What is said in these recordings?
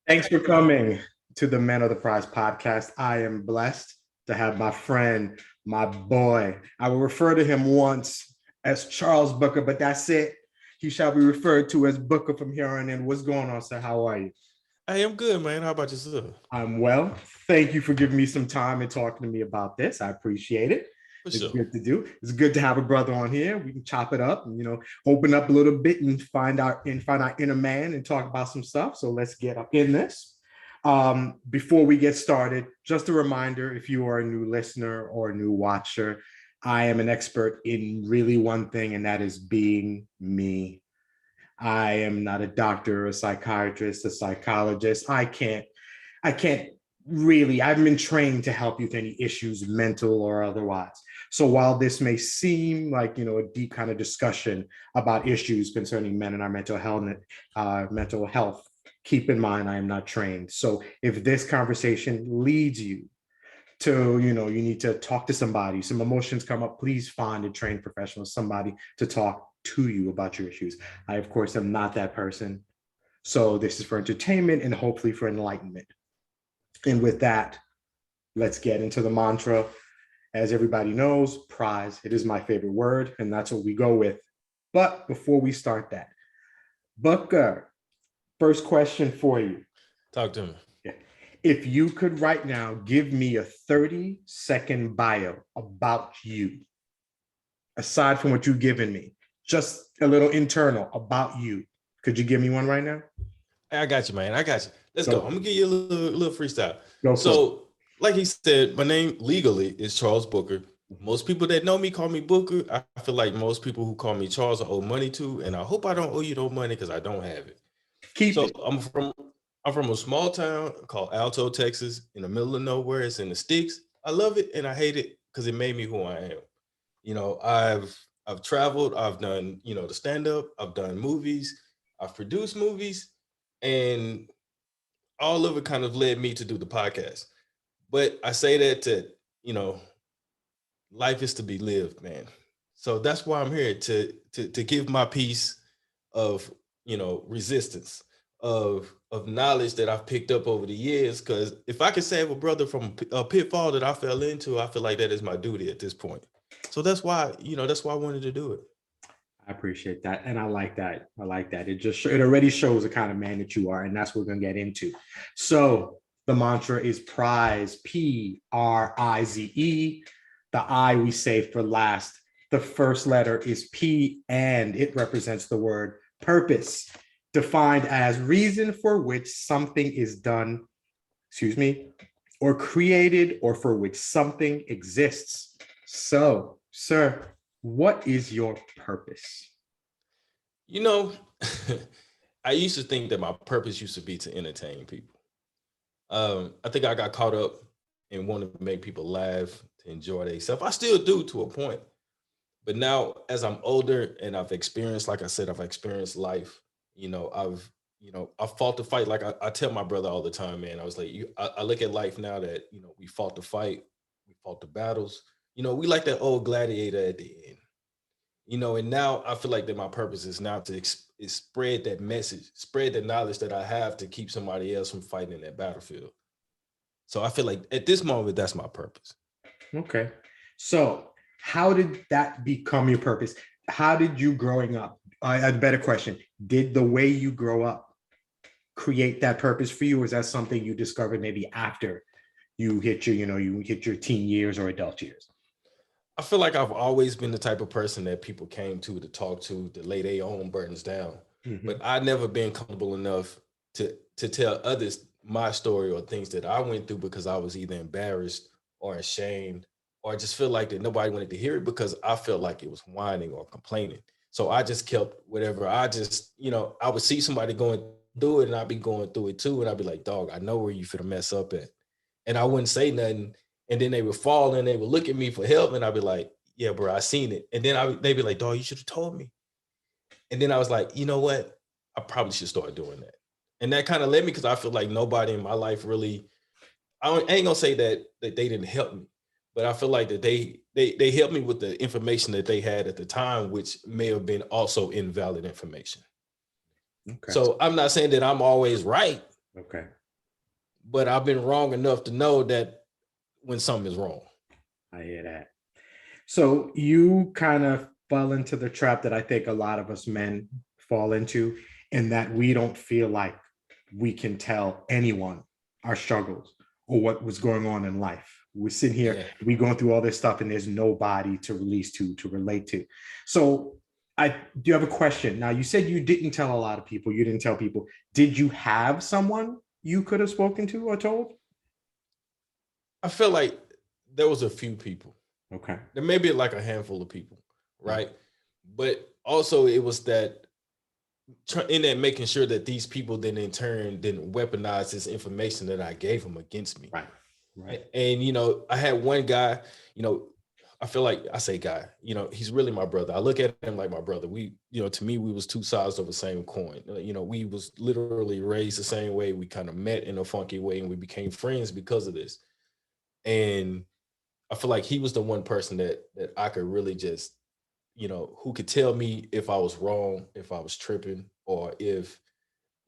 Thanks for coming to the Men of the Prize podcast. I am blessed to have my friend, my boy. I will refer to him once as Charles Booker, but that's it. He shall be referred to as Booker from here on in. What's going on, sir? How are you? I am good, man. How about yourself? I'm well. Thank you for giving me some time and talking to me about this. I appreciate it. For It's sure. good to do. It's good to have a brother on here. We can chop it up and open up a little bit and find our inner man and talk about some stuff. So let's get up in this. Before we get started, just a reminder: if you are a new listener or a new watcher, I am an expert in really one thing, and that is being me. I am not a doctor, a psychiatrist, a psychologist. I can't really, I haven't been trained to help you with any issues, mental or otherwise. So while this may seem like, a deep kind of discussion about issues concerning men and our mental health, keep in mind, I am not trained. So if this conversation leads you to, you need to talk to somebody, some emotions come up, please find a trained professional, somebody to talk to you about your issues. I, of course, am not that person. So this is for entertainment and hopefully for enlightenment. And with that, let's get into the mantra. As everybody knows, prize, it is my favorite word, and that's what we go with. But before we start that, Booker, first question for you. Talk to me. Yeah. If you could right now give me a 30-second bio about you, aside from what you've given me, just a little internal about you, could you give me one right now? I got you, man. I got you. Let's go. I'm gonna give you a little freestyle. Go so, like he said, my name legally is Charles Booker. Most people that know me call me Booker. I feel like most people who call me Charles I owe money to, and I hope I don't owe you no money because I don't have it. Keep it. I'm from a small town called Alto, Texas, in the middle of nowhere. It's in the sticks. I love it and I hate it because it made me who I am. I've traveled. I've done the stand up. I've done movies. I've produced movies, and all of it kind of led me to do the podcast. But I say that life is to be lived, man. So that's why I'm here to give my piece of resistance of knowledge that I've picked up over the years. Because if I could save a brother from a pitfall that I fell into, I feel like that is my duty at this point. So that's why I wanted to do it. I appreciate that. And I like that. It already shows the kind of man that you are. And that's what we're going to get into. So the mantra is prize, P.R.I.Z.E. The I we save for last. The first letter is P, and it represents the word purpose, defined as reason for which something is done, or created, or for which something exists. So, sir, what is your purpose? I used to think that my purpose used to be to entertain people. I think I got caught up and wanted to make people laugh, to enjoy themselves. I still do to a point. But now as I'm older and I've experienced, like I said, I've experienced life, I've fought the fight. Like I tell my brother all the time, man, I was like, I look at life now that, we fought the fight, we fought the battles, we like that old gladiator at the end, and now I feel like that my purpose is now to is spread that message, spread the knowledge that I have to keep somebody else from fighting in that battlefield. So I feel like at this moment, that's my purpose. Okay. So how did that become your purpose? How did you growing up? A better question. Did the way you grow up create that purpose for you? Or is that something you discovered maybe after you hit your teen years or adult years? I feel like I've always been the type of person that people came to talk to lay their own burdens down. Mm-hmm. But I've never been comfortable enough to tell others my story or things that I went through because I was either embarrassed or ashamed, or I just feel like that nobody wanted to hear it because I felt like it was whining or complaining. So I just kept whatever. I just, I would see somebody going through it and I'd be going through it too. And I'd be like, dog, I know where you finna mess up at. And I wouldn't say nothing. And then they would fall and they would look at me for help. And I'd be like, yeah, bro, I seen it. And then they'd be like, dog, you should have told me. And then I was like, you know what? I probably should start doing that. And that kind of led me because I feel like nobody in my life really, I ain't gonna say that they didn't help me, but I feel like that they helped me with the information that they had at the time, which may have been also invalid information. Okay. So I'm not saying that I'm always right. Okay. but I've been wrong enough to know that when something is wrong. I hear that. So you kind of fell into the trap that I think a lot of us men fall into, in that we don't feel like we can tell anyone our struggles or what was going on in life. We're sitting here, we going through all this stuff, and there's nobody to release to relate to. So I do have a question. Now, you said you didn't tell a lot of people. You didn't tell people. Did you have someone you could have spoken to or told? I feel like there was a few people. Okay. There may be like a handful of people, right? But also it was that in that making sure that these people then in turn didn't weaponize this information that I gave them against me. Right. Right. And, I had one guy, I feel like I say guy, he's really my brother. I look at him like my brother. We, to me, we was two sides of the same coin. We was literally raised the same way. We kind of met in a funky way, and we became friends because of this. And I feel like he was the one person that I could really just, who could tell me if I was wrong, if I was tripping, or if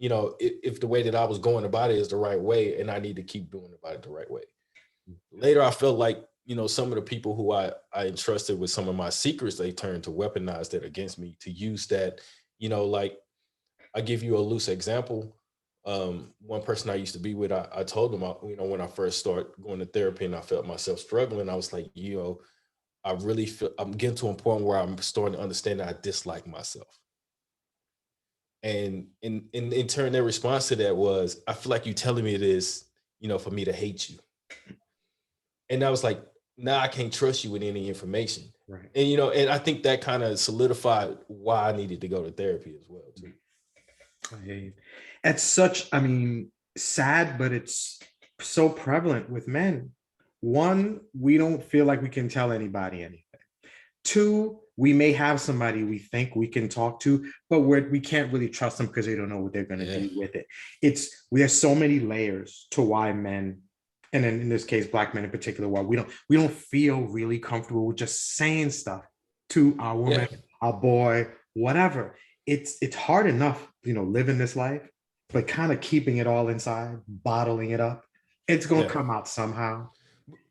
the way that I was going about it is the right way, and I need to keep doing about it the right way. Later, I felt like, some of the people who I entrusted with some of my secrets, they turned to weaponize that against me, to use that, like, I give you a loose example. One person I used to be with, I told them, when I first started going to therapy and I felt myself struggling, I was like, I really feel I'm getting to a point where I'm starting to understand that I dislike myself. And in turn, their response to that was, I feel like you telling me this, for me to hate you. And I was like, now I can't trust you with any information. Right. And, and I think that kind of solidified why I needed to go to therapy as well, too. I hear you. It's such, sad, but it's so prevalent with men. One, we don't feel like we can tell anybody anything. Two, we may have somebody we think we can talk to, but we can't really trust them because they don't know what they're going to do with it. There's so many layers to why men, and in this case, Black men in particular, why we don't feel really comfortable with just saying stuff to our woman, our boy, whatever. It's hard enough, living this life, but kind of keeping it all inside, bottling it up. It's going to come out somehow.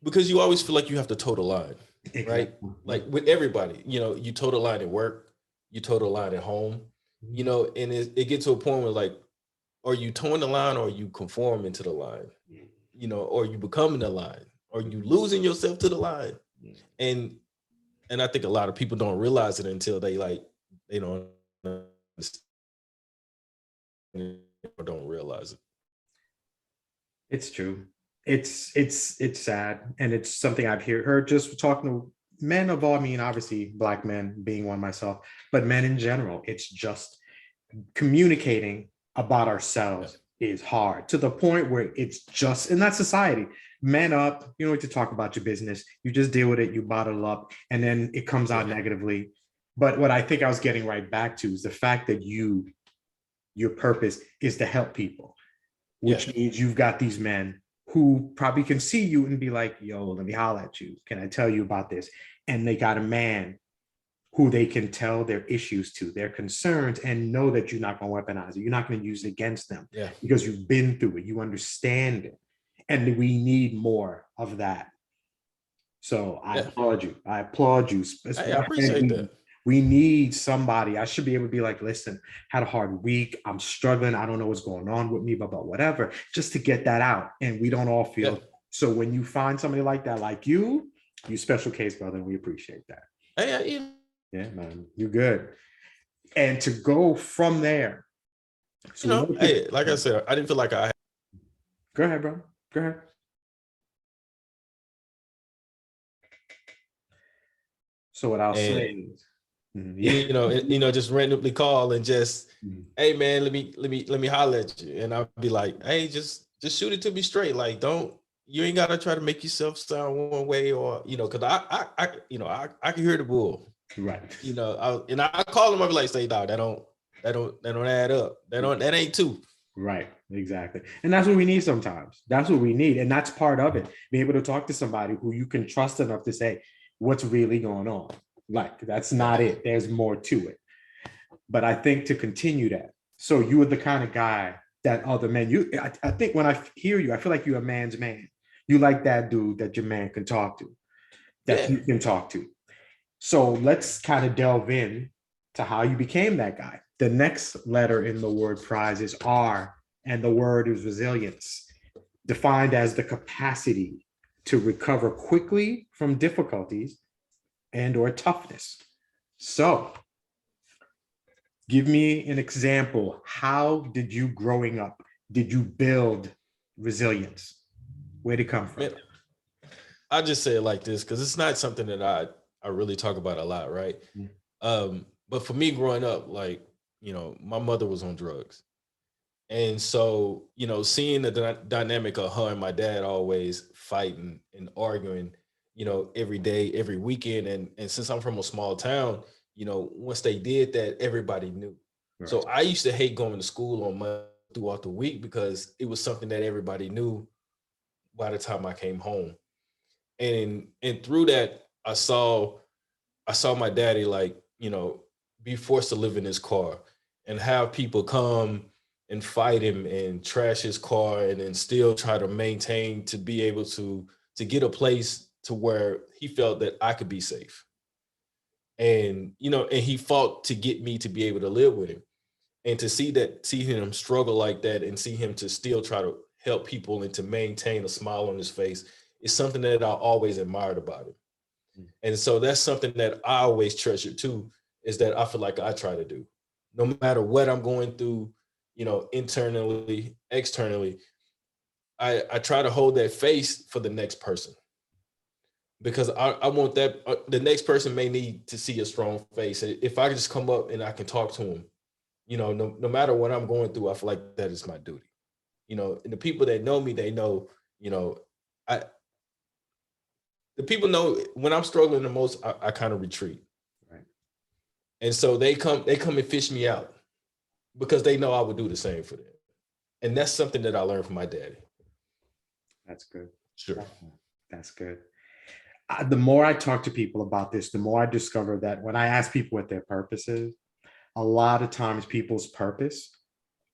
Because you always feel like you have to toe the line, exactly. Right? Like with everybody, you toe the line at work, you toe the line at home, and it gets to a point where, like, are you towing the line, or are you conforming to the line, or you becoming the line, or you losing yourself to the line? And I think a lot of people don't realize it until they don't don't realize it. It's true. It's sad, and it's something I've heard just talking to men of all, obviously Black men being one myself, but men in general. It's just communicating about ourselves is hard, to the point where it's just in that society. Man up, you don't need to talk about your business. You just deal with it, you bottle it up, and then it comes out negatively. But what I think I was getting right back to is the fact that your purpose is to help people, which means you've got these men who probably can see you and be like, yo, let me holler at you. Can I tell you about this? And they got a man who they can tell their issues to, their concerns, and know that you're not going to weaponize it. You're not going to use it against them because you've been through it. You understand it. And we need more of that. So I applaud you. I appreciate that. We need somebody. I should be able to be like, listen, had a hard week. I'm struggling. I don't know what's going on with me, but whatever, just to get that out. And we don't all feel. So when you find somebody like that, like you special case, brother, and we appreciate that. Yeah, man, you're good. And to go from there. So like I said, I didn't feel like I had. Go ahead, bro. Go ahead. So what I'll say is, just randomly call and just, hey man, let me holler at you. And I'll be like, hey, just shoot it to me straight. Like, you ain't gotta try to make yourself sound one way, or, cause I can hear the bull. Right. I call him, I'll be like, say, dog, that don't add up. That ain't two. Right. Exactly. And that's what we need sometimes. That's what we need. And that's part of it. Being able to talk to somebody who you can trust enough to say, what's really going on? Like, that's not it. There's more to it. But I think to continue that. So you were the kind of guy that other men. I think when I hear you, I feel like you're a man's man. You like that dude that your man can talk to, that you can talk to. So let's kind of delve in to how you became that guy. The next letter in the word prize is R, and the word is resilience, defined as the capacity to recover quickly from difficulties and or toughness. So give me an example. How did you growing up, did you build resilience? Where'd it come from? Man, I just say it like this because it's not something that I really talk about a lot, right? But for me growing up, like, my mother was on drugs. And so, seeing the dynamic of her and my dad always fighting and arguing, every day, every weekend. And since I'm from a small town, once they did that, everybody knew. Right. So I used to hate going to school on Monday throughout the week because it was something that everybody knew by the time I came home. And through that, I saw my daddy, like, be forced to live in his car and have people come and fight him and trash his car and then still try to maintain to be able to get a place to where he felt that I could be safe. And, and he fought to get me to be able to live with him. And to see him struggle like that and see him to still try to help people and to maintain a smile on his face is something that I always admired about him. And so that's something that I always treasure too, is that I feel like I try to do. No matter what I'm going through, internally, externally, I try to hold that face for the next person. Because I want that, the next person may need to see a strong face. If I can just come up and I can talk to him, no matter what I'm going through, I feel like that is my duty. And the people that know me, they know, the people know when I'm struggling the most, I kind of retreat. Right. And so they come and fish me out because they know I would do the same for them. And that's something that I learned from my daddy. That's good. Sure. That's good. The more I talk to people about this, the more I discover that when I ask people what their purpose is, a lot of times people's purpose,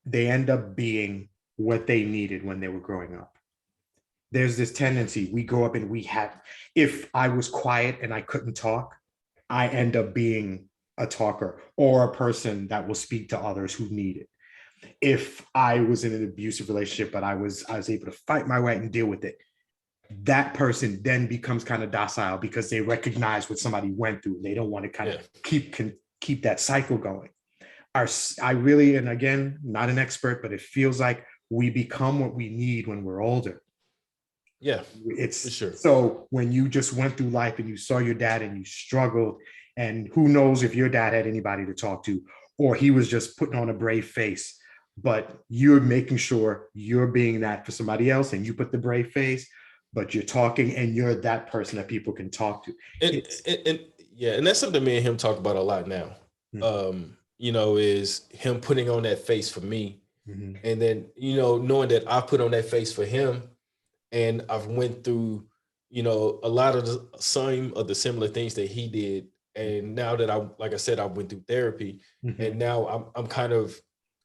they end up being what they needed when they were growing up. There's this tendency, we grow up and if I was quiet and I couldn't talk, I end up being a talker or a person that will speak to others who need it. If I was in an abusive relationship, but I was able to fight my way and deal with it, that person then becomes kind of docile because they recognize what somebody went through. They don't want to kind of keep that cycle going. I really, and again, not an expert, but it feels like we become what we need when we're older. Yeah, it's for sure. So when you just went through life and you saw your dad and you struggled, and who knows if your dad had anybody to talk to, or he was just putting on a brave face, but you're making sure you're being that for somebody else, and you put the brave face, but you're talking and you're that person that people can talk to. And that's something me and him talk about a lot now. Mm-hmm. Is him putting on that face for me. Mm-hmm. And then, knowing that I put on that face for him, and I've went through, a lot of some of the similar things that he did. And now that like I said, I went through therapy, mm-hmm. and now I'm kind of,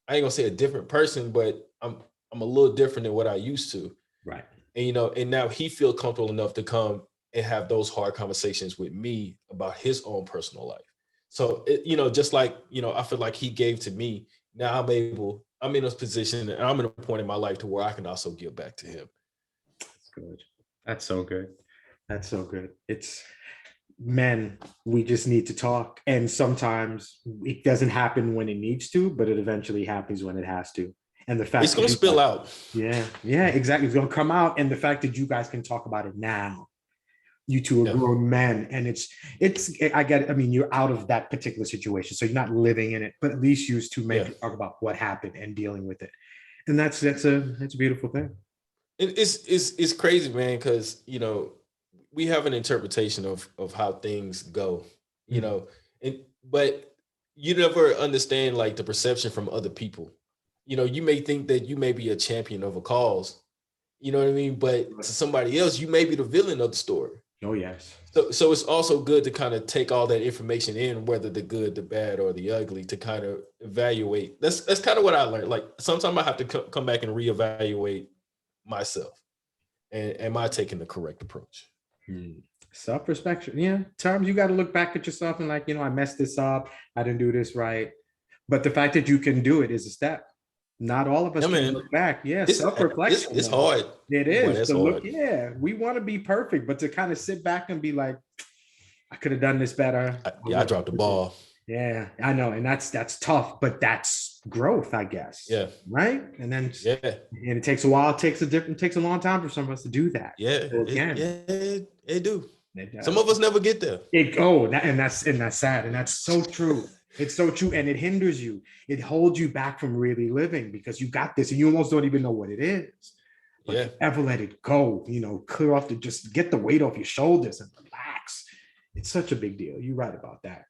I ain't gonna say a different person, but I'm a little different than what I used to. Right. And, and now he feels comfortable enough to come and have those hard conversations with me about his own personal life. So, just like, I feel like he gave to me, now I'm in a position and I'm in a point in my life to where I can also give back to him. That's good. That's so good. That's so good. It's men, we just need to talk. And sometimes it doesn't happen when it needs to, but it eventually happens when it has to. And the fact it's going to spill out. Yeah, exactly. It's going to come out. And the fact that you guys can talk about it now, you two are grown men, and I get it. I mean, you're out of that particular situation, so you're not living in it, but at least you two men can talk about what happened and dealing with it. And that's a beautiful thing. It's crazy, man, because, we have an interpretation of how things go, but you never understand like the perception from other people. You may think that you may be a champion of a cause, you know what I mean? But to somebody else, you may be the villain of the story. Oh, yes. So it's also good to kind of take all that information in, whether the good, the bad, or the ugly, to kind of evaluate. That's kind of what I learned. Like sometimes I have to come back and reevaluate myself. And am I taking the correct approach? Self-respect. Yeah. Times you got to look back at yourself and like, I messed this up. I didn't do this right. But the fact that you can do it is a step. Not all of us Yeah, can man. look back. Yeah. It's Self-reflection. it's hard. It Boy, is that's to look. hard. Yeah. We want to be perfect, but to kind of sit back and be like, I could have done this better. I dropped the ball. Yeah, I know. And that's tough, but that's growth, I guess. Yeah. Right. And then, Yeah. and it takes a while. It takes a long time for some of us to do that. Yeah. So again, It do. Some of us never get there. And that's sad. And that's so true. It's so true. And it hinders you. It holds you back from really living because you got this and you almost don't even know what it is. But if you ever let it go, clear off just get the weight off your shoulders and relax. It's such a big deal. You're right about that.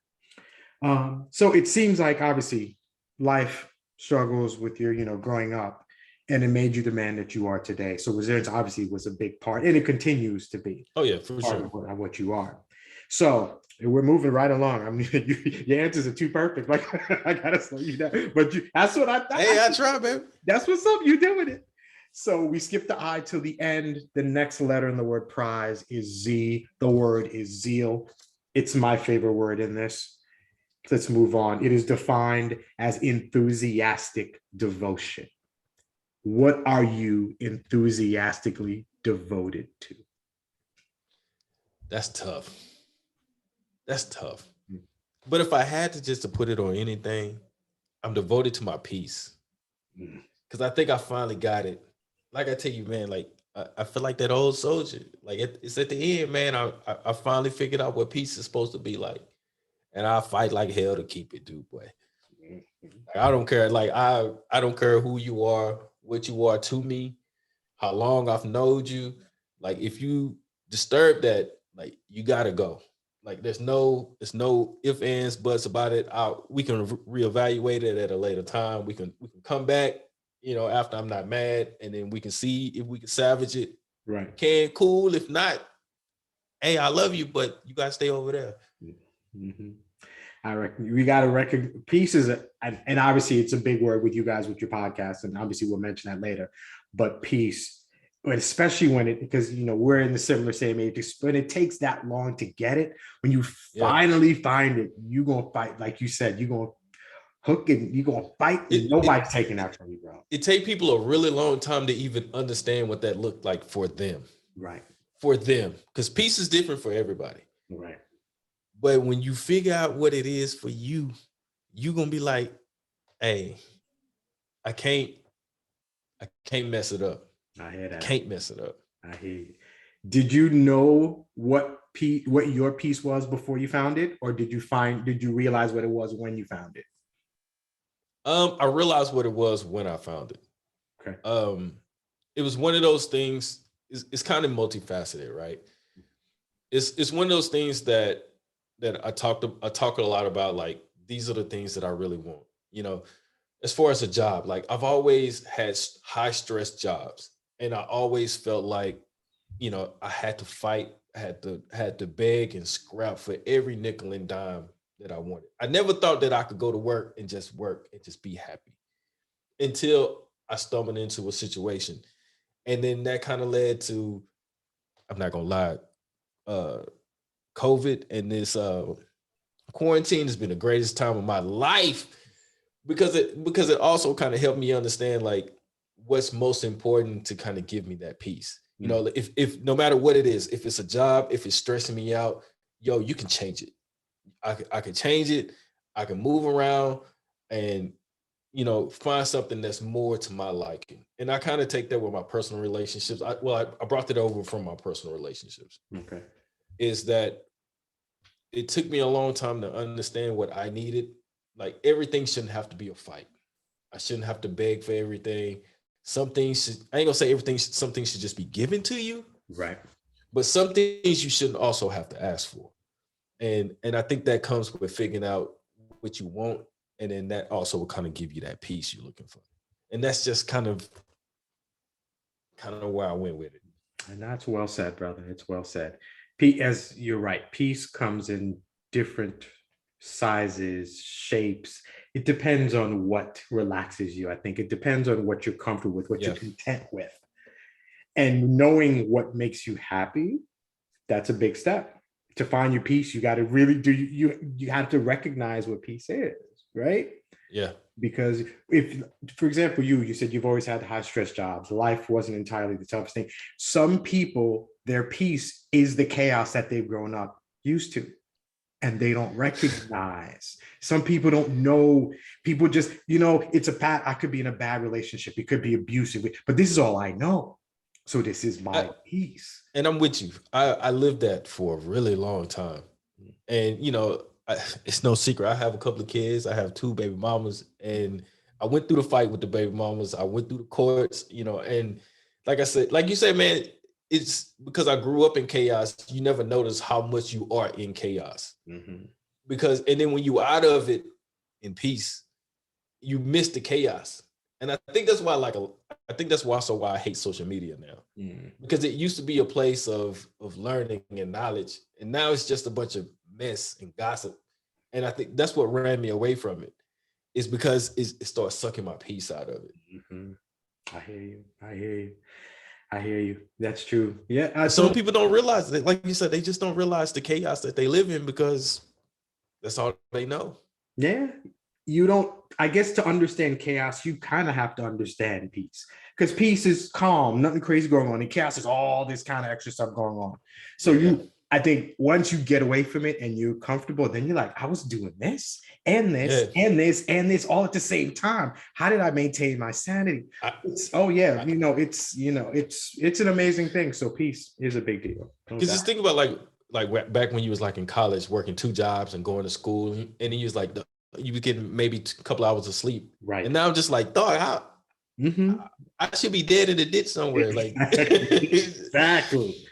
So it seems like obviously life struggles with your, growing up, and it made you the man that you are today. So resilience obviously was a big part, and it continues to be. Oh yeah, for sure. Of what you are. So we're moving right along. I mean, your answers are too perfect. Like I gotta slow you down, but that's what I thought. Hey, I try, baby. That's what's up. You doing it. So we skip the I till the end. The next letter in the word prize is Z. The word is zeal. It's my favorite word in this. Let's move on. It is defined as enthusiastic devotion. What are you enthusiastically devoted to? That's tough. But if I had to just to put it on anything, I'm devoted to my peace. Because I think I finally got it. Like I tell you, man, like I feel like that old soldier. Like it's at the end, man. I finally figured out what peace is supposed to be like. And I fight like hell to keep it, dude, boy. Like, I don't care. Like I don't care who you are, what you are to me, how long I've known you. Like if you disturb that, like you gotta go. Like there's no ifs, ands, buts about it. We can reevaluate it at a later time. We can come back, after I'm not mad, and then we can see if we can salvage it. Right. Cool. If not, hey, I love you, but you gotta stay over there. Mm-hmm. I reckon we got to reckon peace is and obviously it's a big word with you guys with your podcast, and obviously we'll mention that later. But peace, especially because we're in the similar same age, when it takes that long to get it, when you finally find it, you're gonna fight, like you said, you're gonna hook and you're gonna fight, and nobody's taking that from you, bro. It take people a really long time to even understand what that looked like for them. Right. For them, because peace is different for everybody. Right. But when you figure out what it is for you, you're gonna be like, hey, I can't mess it up. I hear that. Can't mess it up. I hear you. Did you know what your piece was before you found it, or did you realize what it was when you found it? I realized what it was when I found it. Okay. It was one of those things. It's kind of multifaceted, right? It's one of those things that I talk a lot about. Like these are the things that I really want. As far as a job, like I've always had high stress jobs, and I always felt like, I had to fight, I had to beg and scrap for every nickel and dime that I wanted. I never thought that I could go to work and just be happy until I stumbled into a situation. And then that kind of led to, I'm not gonna lie, COVID and this quarantine has been the greatest time of my life because it also kind of helped me understand like what's most important to kind of give me that peace. If no matter what it is, if it's a job, if it's stressing me out, you can change it. I can change it. I can move around and find something that's more to my liking. And I kind of take that with my personal relationships. I brought that over from my personal relationships. Okay. Is that it took me a long time to understand what I needed. Like everything shouldn't have to be a fight. I shouldn't have to beg for everything. Some things I ain't gonna say everything. Some things should just be given to you. Right. But some things you shouldn't also have to ask for. And I think that comes with figuring out what you want. And then that also will kind of give you that peace you're looking for. And that's just kind of where I went with it. And that's well said, brother. It's well said. As you're right, peace comes in different sizes, shapes. It depends on what relaxes you. I think it depends on what you're comfortable with, what you're Yeah. content with. And knowing what makes you happy, that's a big step. To find your peace, you got to really do you have to recognize what peace is, right? Yeah. Because if, for example, you said you've always had high stress jobs, life wasn't entirely the toughest thing. Some people, their peace is the chaos that they've grown up used to, and they don't recognize. Some people don't know. People just, it's a bad, I could be in a bad relationship, it could be abusive, but this is all I know, so this is my peace. And I'm with you. I lived that for a really long time. And, it's no secret. I have a couple of kids. I have 2 baby mamas. And I went through the fight with the baby mamas. I went through the courts, and like I said, like you said, man, it's because I grew up in chaos. You never notice how much you are in chaos. Mm-hmm. And then when you out of it in peace, you miss the chaos. And I think that's why, why I hate social media now, because it used to be a place of learning and knowledge, and now it's just a bunch of mess and gossip. And I think that's what ran me away from it, is because it starts sucking my peace out of it. Mm-hmm. I hear you. That's true. Yeah. Some people don't realize that, like you said, they just don't realize the chaos that they live in because that's all they know. Yeah. You don't, I guess, to understand chaos, you kind of have to understand peace, because peace is calm, nothing crazy going on, and chaos is all this kind of extra stuff going on. So I think once you get away from it and you're comfortable, then you're like, I was doing this and this and this and this all at the same time. How did I maintain my sanity? It's an amazing thing. So peace is a big deal. Because just think about like back when you was like in college, working 2 jobs and going to school, and then you was like, you was getting maybe a couple hours of sleep. Right. And now I'm just like, dog, I should be dead in the ditch somewhere. Like exactly.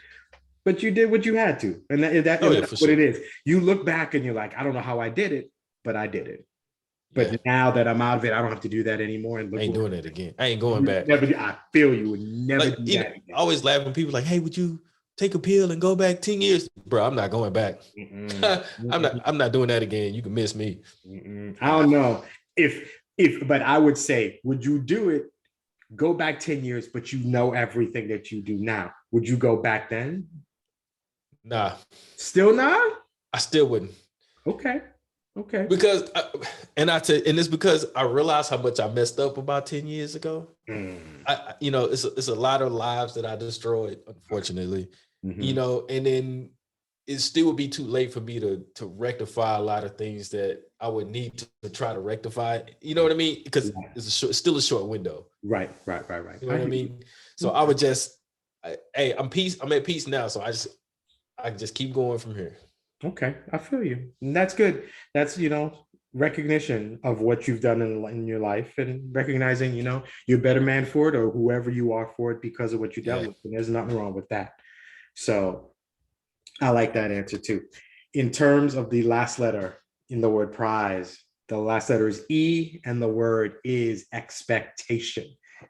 But you did what you had to. And that's what it is. You look back and you're like, I don't know how I did it, but I did it. But now that I'm out of it, I don't have to do that anymore. And I ain't doing it again. I ain't going back. I feel you would never do that again. I always laugh when people like, hey, would you take a pill and go back 10 years? Bro, I'm not going back. I'm not doing that again. You can miss me. I don't know. But I would say, would you do it? Go back 10 years, but you know everything that you do now. Would you go back then? Nah. Still not? I still wouldn't. Okay. Because it's because I realized how much I messed up about 10 years ago. It's a lot of lives that I destroyed, unfortunately. And then it still would be too late for me to rectify a lot of things that I would need to try to rectify. You know what I mean? Because it's still a short window. Right. You know what I mean? So I would just, I'm at peace now. So I can just keep going from here. Okay, I feel you. And that's good. That's, recognition of what you've done in your life, and recognizing, you're a better man for it, or whoever you are for it, because of what you dealt with. And there's nothing wrong with that. So I like that answer too. In terms of the last letter in the word prize, the last letter is E, and the word is expectation,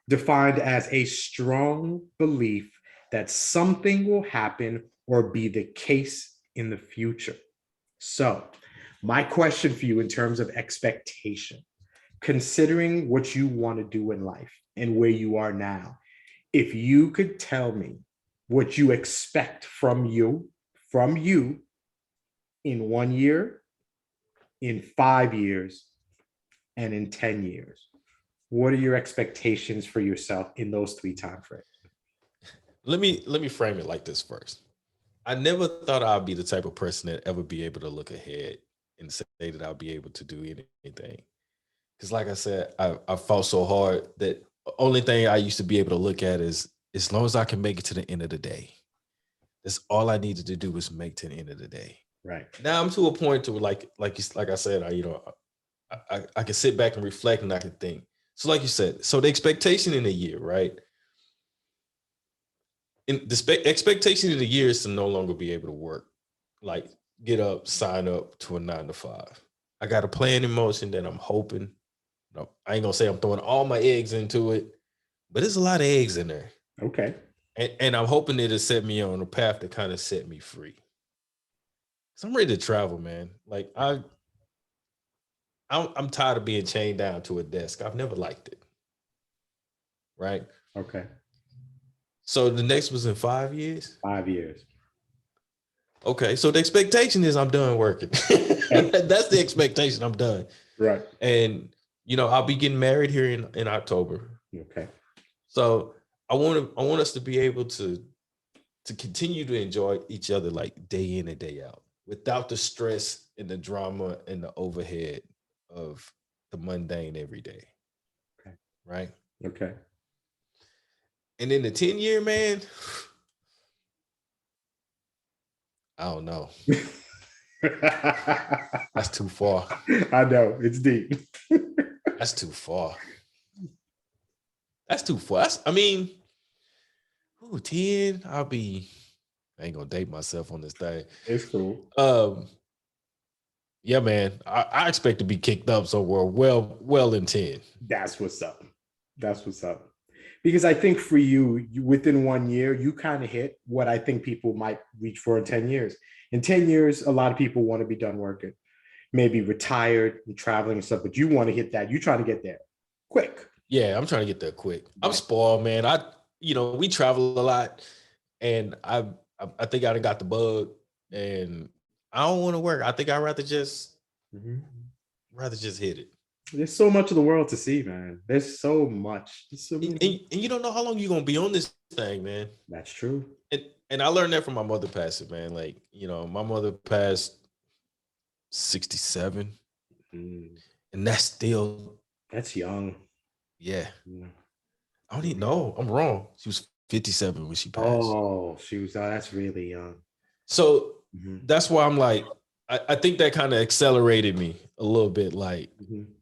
defined as a strong belief that something will happen or be the case in the future. So my question for you in terms of expectation, considering what you want to do in life and where you are now, if you could tell me what you expect from you in 1 year, in 5 years, and in 10 years, what are your expectations for yourself in those 3 time frames? Let me frame it like this first. I never thought I'd be the type of person that ever be able to look ahead and say that I'll be able to do anything. Because like I said, I fought so hard that the only thing I used to be able to look at is, as long as I can make it to the end of the day, that's all I needed to do was make to the end of the day. Right. Now I'm to a point to like I said, I can sit back and reflect, and I can think. So like you said, so the expectation in a year, right? And the expectation in the year is to no longer be able to work, like get up, sign up to a 9 to 5. I got a plan in motion that I'm hoping. I ain't gonna say I'm throwing all my eggs into it, but there's a lot of eggs in there. Okay. And I'm hoping it'll set me on a path to kind of set me free. I'm ready to travel, man. Like I'm tired of being chained down to a desk. I've never liked it. Right. Okay. So the next was in 5 years. 5 years. Okay. So the expectation is I'm done working. That's the expectation. I'm done. Right. And I'll be getting married here in October. Okay. So I want us to be able to continue to enjoy each other like day in and day out without the stress and the drama and the overhead of the mundane every day. Okay. Right. Okay. And in the 10-year, man, I don't know. That's too far. I know, it's deep. That's too far. That's too far. I mean, 10, I ain't gonna date myself on this thing. It's cool. Yeah, man. I expect to be kicked up somewhere well in 10. That's what's up. That's what's up. Because I think for you within 1 year, you kind of hit what I think people might reach for in 10 years. In 10 years, a lot of people want to be done working, maybe retired and traveling and stuff, but you want to hit that. You're trying to get there quick. Yeah, I'm trying to get there quick. I'm spoiled, man. We travel a lot, and I think I done got the bug, and I don't want to work. I think I'd rather just hit it. There's so much of the world to see, man. There's so much. And you don't know how long you're gonna be on this thing, man. That's true. And I learned that from my mother passing, man. Like, my mother passed 67, and that's young. Yeah. I don't even know. I'm wrong. She was 57 when she passed. Oh, that's really young. So that's why I'm like, I think that kind of accelerated me a little bit. Like,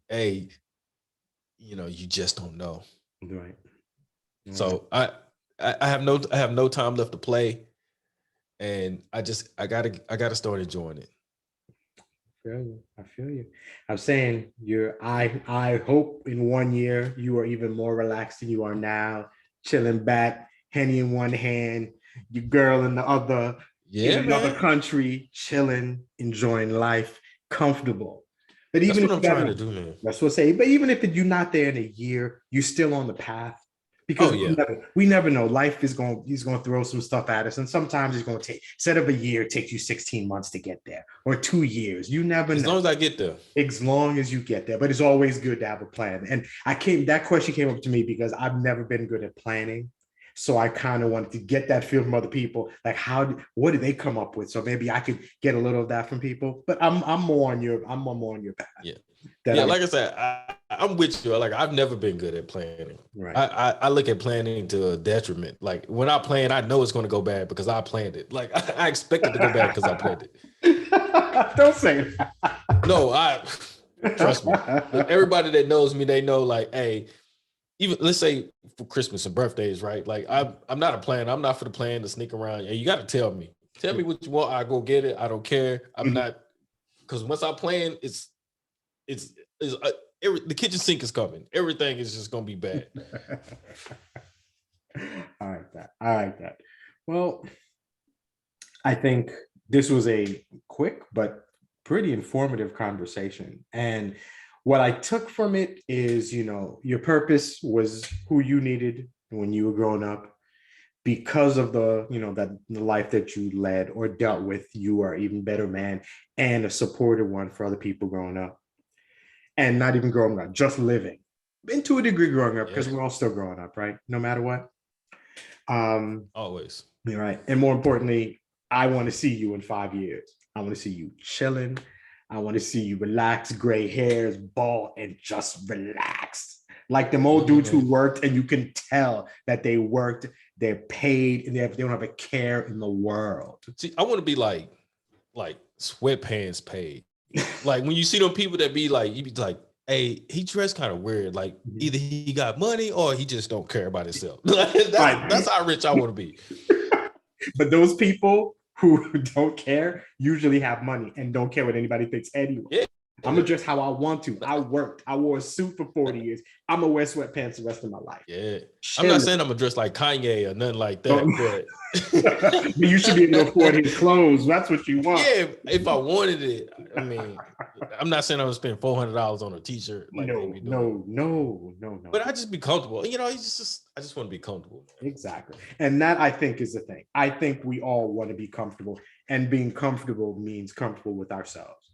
hey, you just don't know. Right. So I have no time left to play, and I gotta start enjoying it. I feel you. I'm saying I hope in 1 year you are even more relaxed than you are now, chilling back, Henny in one hand, your girl in the other, in another country, chilling, enjoying life, comfortable. But even that's what I'm trying to do, man. That's what I say. But even if you're not there in a year, you're still on the path. Because we never know. Life he's going to throw some stuff at us. And sometimes it's going to take, instead of a year, it takes you 16 months to get there, or 2 years. You never know. As long as I get there. As long as you get there. But it's always good to have a plan. And that question came up to me because I've never been good at planning. So I kind of wanted to get that feel from other people. Like, what did they come up with? So maybe I could get a little of that from people. But I'm more on your path. Yeah. Like I said, I'm with you. Like, I've never been good at planning. Right. I look at planning to a detriment. Like, when I plan, I know it's going to go bad because I planned it. Like, I expect it to go bad because I planned it. Don't say that. No, trust me. Like, everybody that knows me, they know, like, hey, even let's say for Christmas and birthdays, right? Like, I'm not a planner. I'm not for the plan to sneak around. And you got to tell me what you want. I go get it. I don't care. I'm not, because once I plan, the kitchen sink is coming. Everything is just gonna be bad. I like that. Well, I think this was a quick but pretty informative conversation. And what I took from it is, your purpose was who you needed when you were growing up. Because of the life that you led or dealt with, you are an even better man and a supportive one for other people growing up. And not even growing up, just living. And to a degree growing up, because we're all still growing up, right? No matter what. Always. You're right. And more importantly, I want to see you in 5 years. I want to see you chilling. I want to see you relaxed, gray hairs, bald, and just relaxed. Like them old dudes who worked, and you can tell that they worked, they're paid, and they don't have a care in the world. See, I want to be like sweatpants paid. Like, when you see them people that be like, you be like, hey, he dressed kind of weird. Like, either he got money or he just don't care about himself. That's how rich I want to be. But those people who don't care usually have money and don't care what anybody thinks anyway. Yeah, I'm gonna dress how I want to. I worked. I wore a suit for 40 years. I'm gonna wear sweatpants the rest of my life. Yeah. I'm not saying I'm gonna dress like Kanye or nothing like that, but but you should be able to afford his clothes. That's what you want. Yeah, if I wanted it. I mean, I'm not saying I'm gonna spend $400 on a t-shirt like they be doing. No. But I just be comfortable. You know, I just want to be comfortable. Exactly. And that, I think, is the thing. I think we all want to be comfortable, and being comfortable means comfortable with ourselves.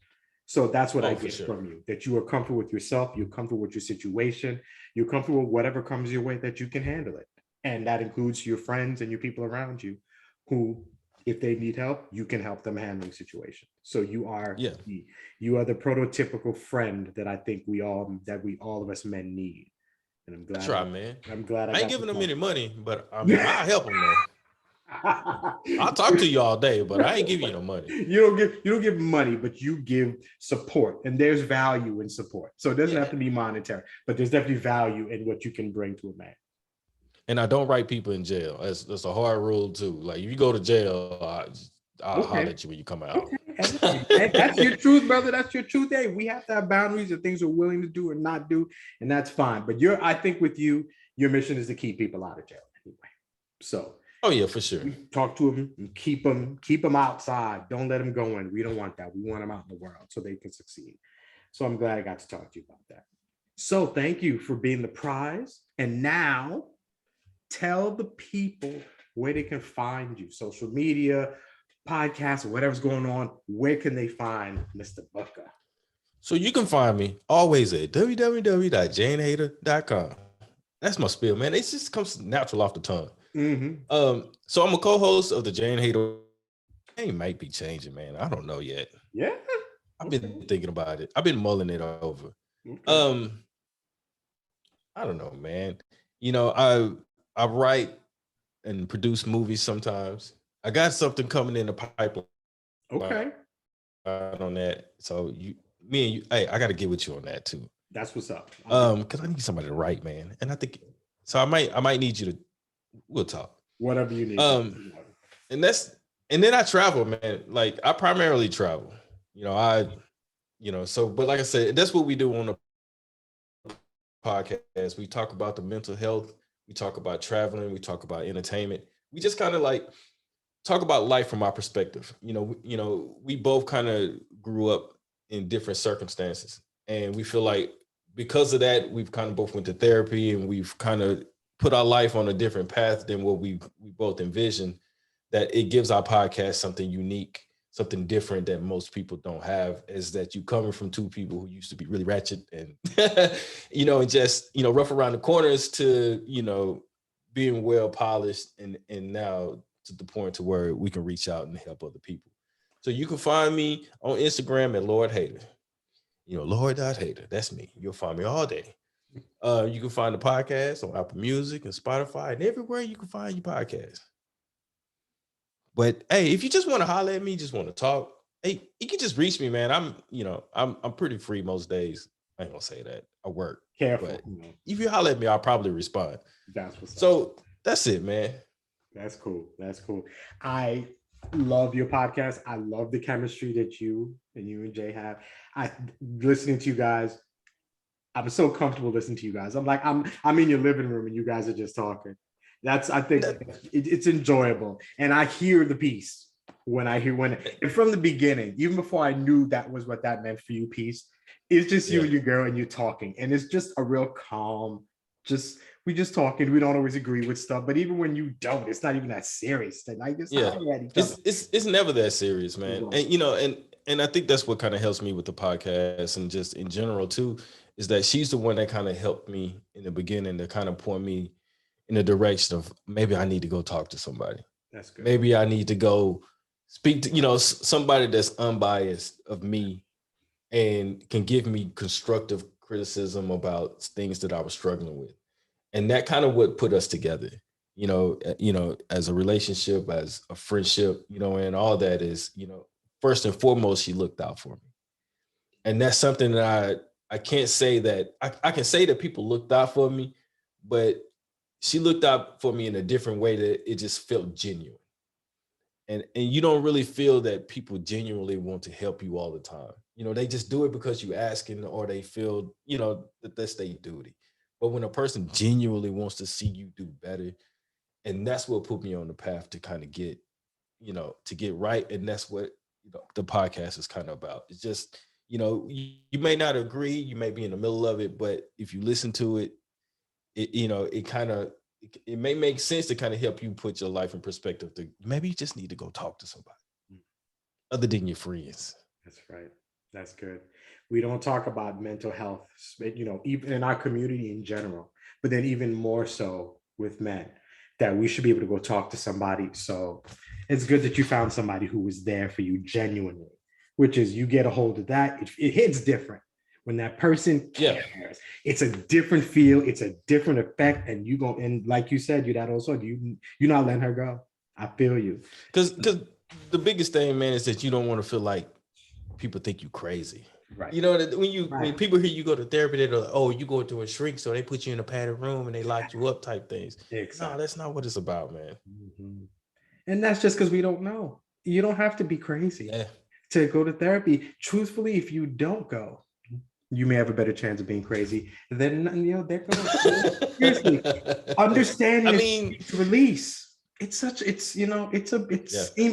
So that's what I get from you, that you are comfortable with yourself, you're comfortable with your situation, you're comfortable with whatever comes your way, that you can handle it. And that includes your friends and your people around you who, if they need help, you can help them handle the situation. So you are the prototypical friend that I think we all of us men need. And I'm glad. That's right, man. I'm glad I ain't giving them any money, but I mean, I'll help them though. I'll talk to you all day, but I ain't giving you no money. You don't give money, but you give support, and there's value in support. So it doesn't have to be monetary, but there's definitely value in what you can bring to a man. And I don't write people in jail. That's a hard rule too. Like if you go to jail, I'll holler at you when you come out. Okay. That's your truth, brother. That's your truth. Hey, we have to have boundaries of things we're willing to do or not do, and that's fine. But I think with you, your mission is to keep people out of jail anyway. So. Oh yeah, for sure. Talk to them and keep them outside. Don't let them go in. We don't want that. We want them out in the world so they can succeed. So I'm glad I got to talk to you about that. So thank you for being the prize. And now tell the people where they can find you. Social media, podcasts, whatever's going on. Where can they find Mr. Booker? So you can find me always at www.jayeandhatah.com. That's my spiel, man. It just comes natural off the tongue. Mm-hmm. So I'm a co-host of the Jaye and Hatah. It might be changing, man. I don't know yet. Yeah. I've been thinking about it. I've been mulling it over. Okay. I don't know, man. You know, I write and produce movies sometimes. I got something coming in the pipeline. Okay. On that. So me and you, hey, I gotta get with you on that too. That's what's up. Because I need somebody to write, man. And I think so I might need you to. We'll talk. Whatever you need. And then I travel, man. Like I primarily travel. But like I said, that's what we do on the podcast. We talk about the mental health, we talk about traveling, we talk about entertainment. We just kind of like talk about life from our perspective. We both kind of grew up in different circumstances, and we feel like because of that, we've kind of both went to therapy, and we've kind of put our life on a different path than what we both envisioned, that it gives our podcast something unique, something different that most people don't have, is that you coming from two people who used to be really ratchet and, and just, rough around the corners to, being well polished and now to the point to where we can reach out and help other people. So you can find me on Instagram at Lord Hatah, Lord.Hatah. That's me. You'll find me all day. You can find the podcast on Apple Music and Spotify and everywhere you can find your podcast. But hey, if you just want to holler at me, just want to talk, hey, you can just reach me, man. I'm pretty free most days. I ain't gonna say that. I work. Careful. But if you holler at me, I'll probably respond. That's what's up. So that's it, man. That's cool. I love your podcast. I love the chemistry that you and Jay have. Listening to you guys, I'm so comfortable listening to you guys. I'm like, I'm in your living room and you guys are just talking. I think it's enjoyable. And I hear the peace and from the beginning, even before I knew that was what that meant for you, peace, it's just you and your girl and you're talking. And it's just a real calm, we just talking. We don't always agree with stuff, but even when you don't, it's not even that serious. It's never that serious, man. And I think that's what kind of helps me with the podcast and just in general too, is that she's the one that kind of helped me in the beginning to kind of point me in the direction of maybe I need to go talk to somebody. That's good. Maybe I need to go speak to, somebody that's unbiased of me and can give me constructive criticism about things that I was struggling with. And that kind of what put us together, as a relationship, as a friendship, and all that is, first and foremost, she looked out for me. And that's something that I can't say that I can say that people looked out for me, but she looked out for me in a different way that it just felt genuine. and you don't really feel that people genuinely want to help you all the time. You know, they just do it because you asking, or they feel, you know, that that's their duty. But when a person genuinely wants to see you do better, and that's what put me on the path to kind of get, you know, to get right. And that's what, you know, the podcast is kind of about. It's just, you know, you may not agree, you may be in the middle of it, but if you listen to it, you know, it kind of, it may make sense to kind of help you put your life in perspective. To maybe you just need to go talk to somebody other than your friends. That's right. That's good. We don't talk about mental health, you know, even in our community in general, but then even more so with men, that we should be able to go talk to somebody. So it's good that you found somebody who was there for you genuinely, which is, you get a hold of that. It hits different when that person cares. Yeah. It's a different feel. It's a different effect. And you go, and like you said, you that also, you're not letting her go. I feel you. Because the biggest thing, man, is that you don't want to feel like people think you crazy. Right. You know, that when people hear you go to therapy, they're like, oh, you go to a shrink, so they put you in a padded room and they lock you up type things. Exactly. No, that's not what it's about, man. Mm-hmm. And that's just because we don't know. You don't have to be crazy to go to therapy. Truthfully, if you don't go, you may have a better chance of being crazy than, you know, they're going to seriously understanding. I mean, release. It seems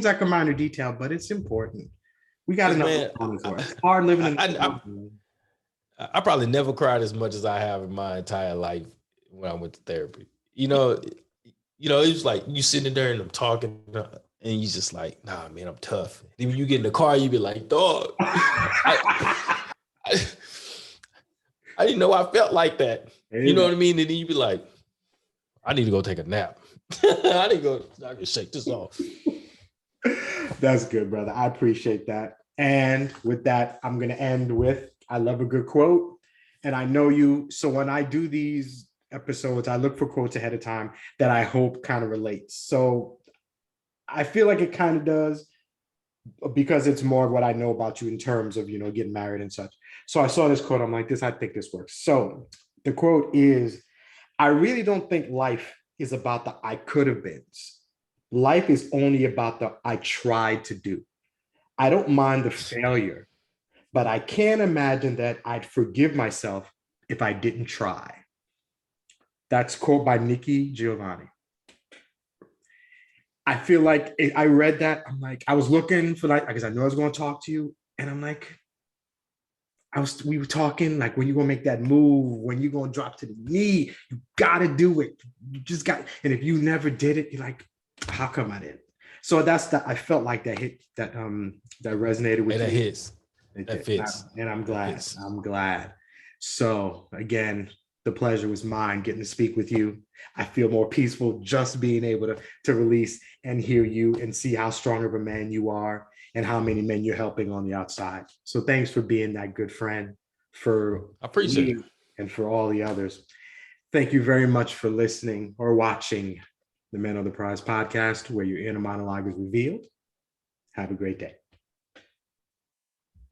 like a minor detail, but it's important. We got to know. It's hard living in I probably never cried as much as I have in my entire life when I went to therapy. You know, it was like you sitting there and I'm talking, and you just like, nah, man, I'm tough. Then when you get in the car, you be like, dog, I didn't know I felt like that. You know what I mean? And then you be like, I need to go take a nap. I can shake this off. That's good, brother. I appreciate that. And with that, I'm going to end with, I love a good quote. And I know you. So when I do these episodes, I look for quotes ahead of time that I hope kind of relates. So I feel like it kind of does, because it's more of what I know about you in terms of, you know, getting married and such. So I saw this quote. I'm like, I think this works. So the quote is, I really don't think life is about the I could have been. Life is only about the I tried to do. I don't mind the failure, but I can't imagine that I'd forgive myself if I didn't try. That's a quote by Nikki Giovanni. I feel like I read that. I'm like, I was looking for like, because I know I was going to talk to you. And I'm like, we were talking like, when you going to make that move, when you going to drop to the knee, you got to do it. You just got, and if you never did it, you're like, how come I didn't? So I felt like that hit, that resonated with you. And that fits. And I'm glad. I'm glad. So again, the pleasure was mine getting to speak with you. I feel more peaceful just being able to release and hear you and see how strong of a man you are and how many men you're helping on the outside. So thanks for being that good friend for I appreciate it. And for all the others. Thank you very much for listening or watching the Men on the P.R.I.Z.E. podcast, where your inner monologue is revealed. Have a great day.